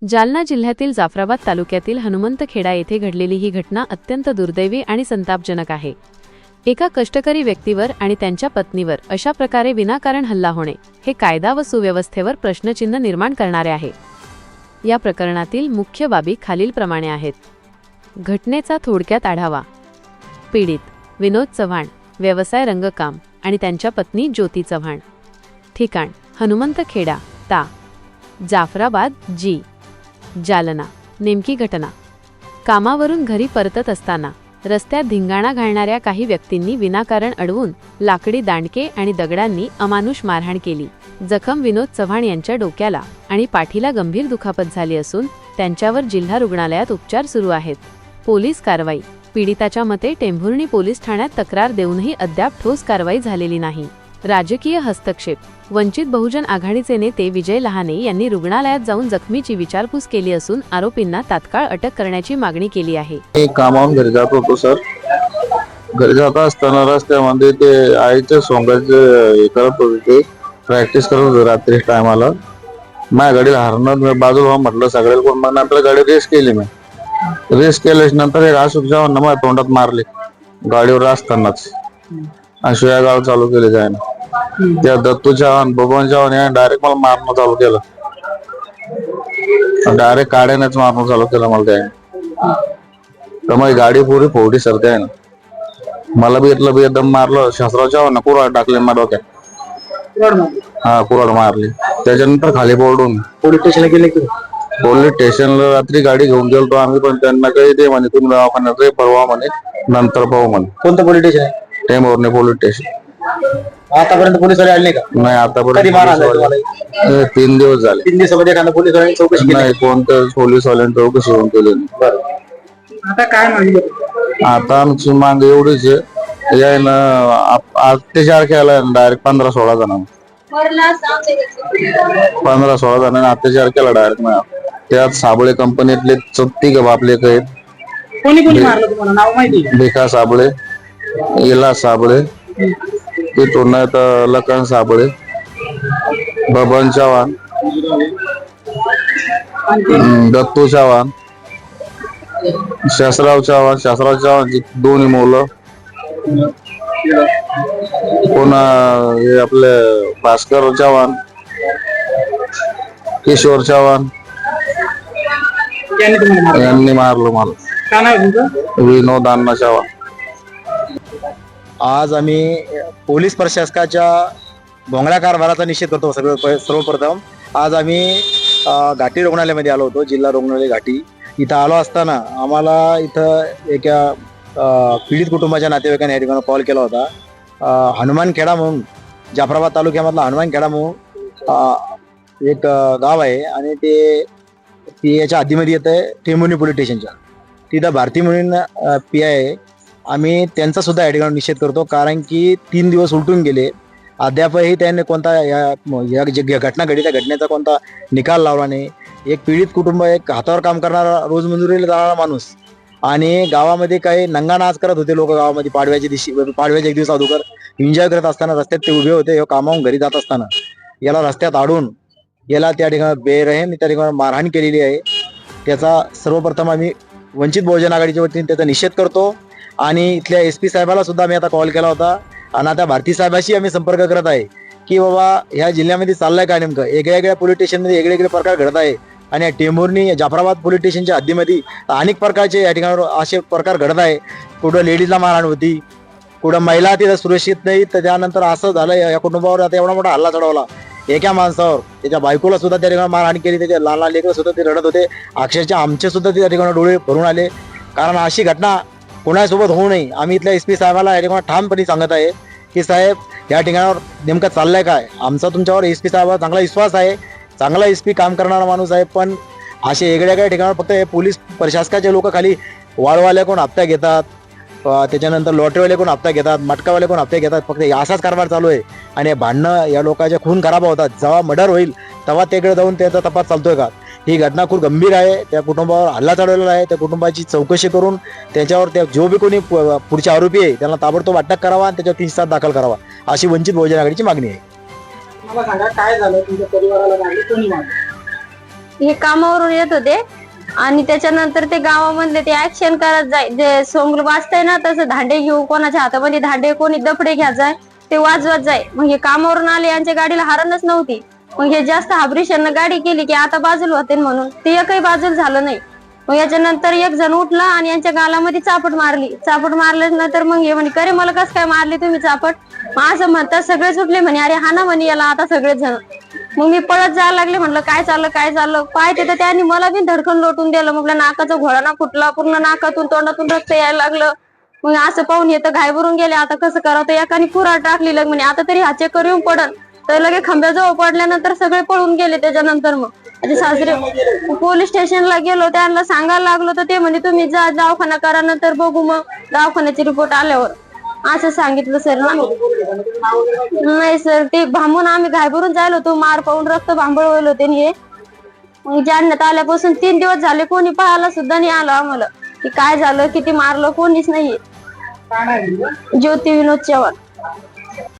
जालना जिल्ह्यातील जाफराबाद तालुक्यातील हनुमंतखेडा येथे घडलेली ही घटना अत्यंत दुर्दैवी आणि संतापजनक आहे। एका कष्टकरी व्यक्तीवर आणि त्यांच्या पत्नीवर अशा प्रकारे विनाकारण हल्ला होणे हे कायदा व सुव्यवस्थेवर प्रश्नचिन्ह निर्माण करणारे आहे। या प्रकरणातील मुख्य बाबी खालीलप्रमाणे आहेत। घटनेचा थोडक्यात आढावा। पीडित विनोद चव्हाण, व्यवसाय रंगकाम, आणि त्यांच्या पत्नी ज्योती चव्हाण। ठिकाण हनुमंतखेडा ता, जाफराबाद जी, जालना। नेमकी घटना: कामावरून घरी परतत असताना रस्त्यात धिंगाणा घालणाऱ्या काही व्यक्तींनी विनाकारण अडवून लाकडी दांडके आणि दगडांनी अमानुष मारहाण केली। जखम विनोद चव्हाण यांच्या डोक्याला आणि पाठीला गंभीर दुखापत झाली असून त्यांच्यावर जिल्हा रुग्णालयात उपचार सुरू आहेत। पोलीस कारवाई: पीडिताच्या मते टेंभुर्णी पोलीस ठाण्यात तक्रार देऊनही अद्याप ठोस कारवाई झालेली नाही। राजकीय हस्तक्षेप: वंचित बहुजन आघाडीचे नेते विजय लहाने यांनी रुग्णालयात जाऊन जखमीची विचारपूस केली असून आरोपींना तात्काळ अटक करण्याची मागणी केली आहे। कामावरून घरी जात होतो सर। घरी जात असताना रस्त्यामध्ये ते आईचे सोंगाचे करत होते, ते प्रॅक्टिस करत होते रात्री टायमाला। माझ्या गाडीला हरणं बाजूला म्हटलं सगळ्याला, पण मग नंतर गाडी रेस केली। मी रेस केल्याच्या नंतर एक अशोक जवान माझ्या तोंडात मारले गाडीवर असतानाच, आणि शिव्या गाळ चालू केले जायना। त्या दत्तू चव्हाण, बबन चव्हाण याने डायरेक्ट मला मारणं चालू केलं, डायरेक्ट काड्यानेच मारणं चालू केलं मला त्याने। तर माझी गाडी पुरी फोडली सर त्याने। मला बी इथलं बी एकदम मारलं, शास्त्राव चव्हाण कुऱ्हाड टाकले माझ्या डोक्यात। हा, कुऱ्हाड मारली। त्याच्यानंतर खाली पडून पोलीस स्टेशनला गेले की? पोलीस स्टेशनला रात्री गाडी घेऊन गेलो आम्ही, पण त्यांना काही ते म्हणे तुम्ही दवाखान्यात परवा म्हणे, नंतर पाहू म्हणे। कोणतं पोलीस स्टेशन आहे? Tembhurni police station. आतापर्यंत पोलीस वाले आले का? नाही, आतापर्यंत 3 दिवस झाले। 3 दिवसामध्ये एखादा पोलीस वाल्यांनी चौकशी केली? नाही, कोणत्या पोलीस वाल्यांनी चौकशी होऊन केली नाही। आता काय मागणी? आता आमची मागणी एवढीच आहे, यायनं अत्याचार केला डायरेक्ट 15-16 जणांना। 15-16 जणांनी अत्याचार केला डायरेक्ट। त्यात साबळे कंपनीतले 3 बापले आहेत। कोणी कोणी मारलं तुम्हाला? नाव माहिती? भिका साबळे, इला साबळे, तिथून नाही तर लखन साबळे, बबन चव्हाण, दत्तू चव्हाण, शास्त्राव चव्हाणची 2 मुलं, पुन्हा हे आपले भास्कर चव्हाण, किशोर चव्हाण यांनी मारलं मला। काय नाव आहे तुमचं? विनोद अण्णा चव्हाण। आज आम्ही पोलीस प्रशासकाच्या भोंगळ्या कारभाराचा निषेध करतो। सर्वप्रथम आज आम्ही घाटी रुग्णालयामध्ये आलो होतो, जिल्हा रुग्णालय घाटी। इथं आलो असताना आम्हाला इथं एका पीडित कुटुंबाच्या नातेवाईकांनी या ठिकाणी कॉल केला होता। हनुमानखेडा म्हणून, जाफराबाद तालुक्यामधला हनुमानखेडा म्हणून एक गाव आहे, आणि ते याच्या हद्दीमध्ये येत आहे टेंभुर्णी पोलीस स्टेशनच्या। तिथं भारती म्हणून PI आहे। आम्ही त्यांचा सुद्धा या ठिकाणी निषेध करतो, कारण की 3 दिवस उलटून गेले, अद्यापही त्यांनी कोणता या जी घटना घडली त्या घटनेचा कोणता निकाल लावला नाही। एक पीडित कुटुंब, एक हातावर काम करणारा, रोजमजुरीला जाणारा माणूस, आणि गावामध्ये काही नंगानाच करत होते लोक गावामध्ये। पाडव्याच्या एक दिवस अगोदर एन्जॉय करत असताना रस्त्यात ते उभे होते। कामावून घरी जात असताना याला रस्त्यात अडून याला त्या ठिकाणी बेरहम त्या ठिकाणी मारहाण केलेली आहे। त्याचा सर्वप्रथम आम्ही वंचित बहुजन आघाडीच्या वतीने त्याचा निषेध करतो, आणि इथल्या SP साहेबाला सुद्धा मी आता कॉल केला होता, आणि आता भारती साहेबाशी आम्ही संपर्क करत आहे की बाबा ह्या जिल्ह्यामध्ये चाललंय काय नेमकं। वेगळ्या पोलीस स्टेशनमध्ये वेगवेगळे प्रकार घडत आहे, आणि टेंभुर्णी जाफराबाद पोलीस स्टेशनच्या हद्दीमध्ये अनेक प्रकारचे या ठिकाणी असे प्रकार घडत आहे। कुठं लेडीजला मारहाण होती, कुठं महिला तिथं सुरक्षित नाही, तर त्यानंतर असं झालं या कुटुंबावर आता एवढा मोठा हल्ला चढवला एका माणसावर। त्याच्या बायकोला सुद्धा त्या ठिकाणी मारहाण केली, त्याचे लहान लहान लेकरं सुद्धा ते रडत होते। अक्षरशः आमचे सुद्धा त्या ठिकाणी डोळे भरून आले, कारण अशी घटना कोणासोबत होऊ नये। आम्ही इथल्या SP साहेबाला या ठिकाणी ठामपणे सांगत आहे की साहेब, या ठिकाणावर नेमकं चाललंय काय। आमचा तुमच्यावर SP साहेबावर चांगला विश्वास आहे, चांगला SP काम करणारा माणूस आहे, पण असे वेगळ्या ठिकाणावर फक्त हे पोलीस प्रशासकाचे लोक खाली वाळवाले कोण हप्ता घेतात, त्याच्यानंतर लॉटरीवाले कोण हप्ता घेतात, मटकावाले कोण हप्ते घेतात, फक्त असाच कारभार चालू आहे। आणि भांडणं या लोकांचे खून खराब होतात, जेव्हा मर्डर होईल तेव्हा तिकडे जाऊन त्याचा तपास चालतोय का। ही घटना खूप गंभीर आहे। त्या कुटुंबावर हल्ला चढवलेला आहे, त्या कुटुंबाची चौकशी करून त्याच्यावर त्या जो बी कोणी पुढचे आरोपी आहे त्यांना ताबडतोब अटक करावा, आणि त्याच्यावर 3 दाखल करावा, अशी वंचित बहुजन आघाडीची मागणी आहे। मला सांगा, काय झालं तुमच्या परिवाराला? मारले कोणी? मारले हे कामावरून येत होते आणि त्याच्यानंतर ते गावामधले ते ऍक्शन करत जाय, जे सोंग वाजताय ना तसं धांडे घेऊ, कोणाच्या हातामध्ये धांडे, कोणी दफडे घ्यायचाय ते वाजवत जाय. मग हे कामावरून आले, यांच्या गाडीला हरणच नव्हती. मग हे जास्त हाबरीशनं गाडी केली की आता बाजूला होते म्हणून, ते एकही बाजूला झालं नाही. मग याच्यानंतर एक जण उठला आणि यांच्या गालामध्ये चापट मारली. चापट मारल्यानंतर मग हे म्हणे, करे मला कसं काय मारली तुम्ही चापट? मग असं म्हणतात सगळेच उठले, म्हणे अरे हा ना म्हणे याला आता सगळेच जण. मग मी पळत जायला लागले, म्हणलं काय चाललं पाय तिथं त्यांनी मला बी धडकन लोटून दिलं. मग नाकाचा घोळा फुटला, पूर्ण नाकातून तोंडातून रक्त यायला लागलं. मग असं पाहून येतं घाय भरून गेले, आता कसं करावं? तर एकाने कुऱ्हाड टाकली लग, म्हणे आता तरी हा चेकर येऊन पडन. तर लगे खांब्याजवळ पडल्यानंतर सगळे पळून गेले. त्याच्यानंतर मग माझे सासरे पोलीस स्टेशनला गेलो, त्यांना सांगायला लागलो तर ते म्हणजे तुम्ही जा दवाखाना करा, नंतर बघू मग दवाखान्याची रिपोर्ट आल्यावर, असं सांगितलं सर ना. नाही सर, ते भांबून आम्ही घाबरून जायला होतो, मार पाहून रक्त भांबळ होईल होते. हे मग जालन्यात आल्यापासून 3 दिवस झाले, कोणी पाहायला सुद्धा नाही आलं आम्हाला की काय झालं, किती मारलं, कोणीच नाहीये. ज्योती विनोद चव्हाण.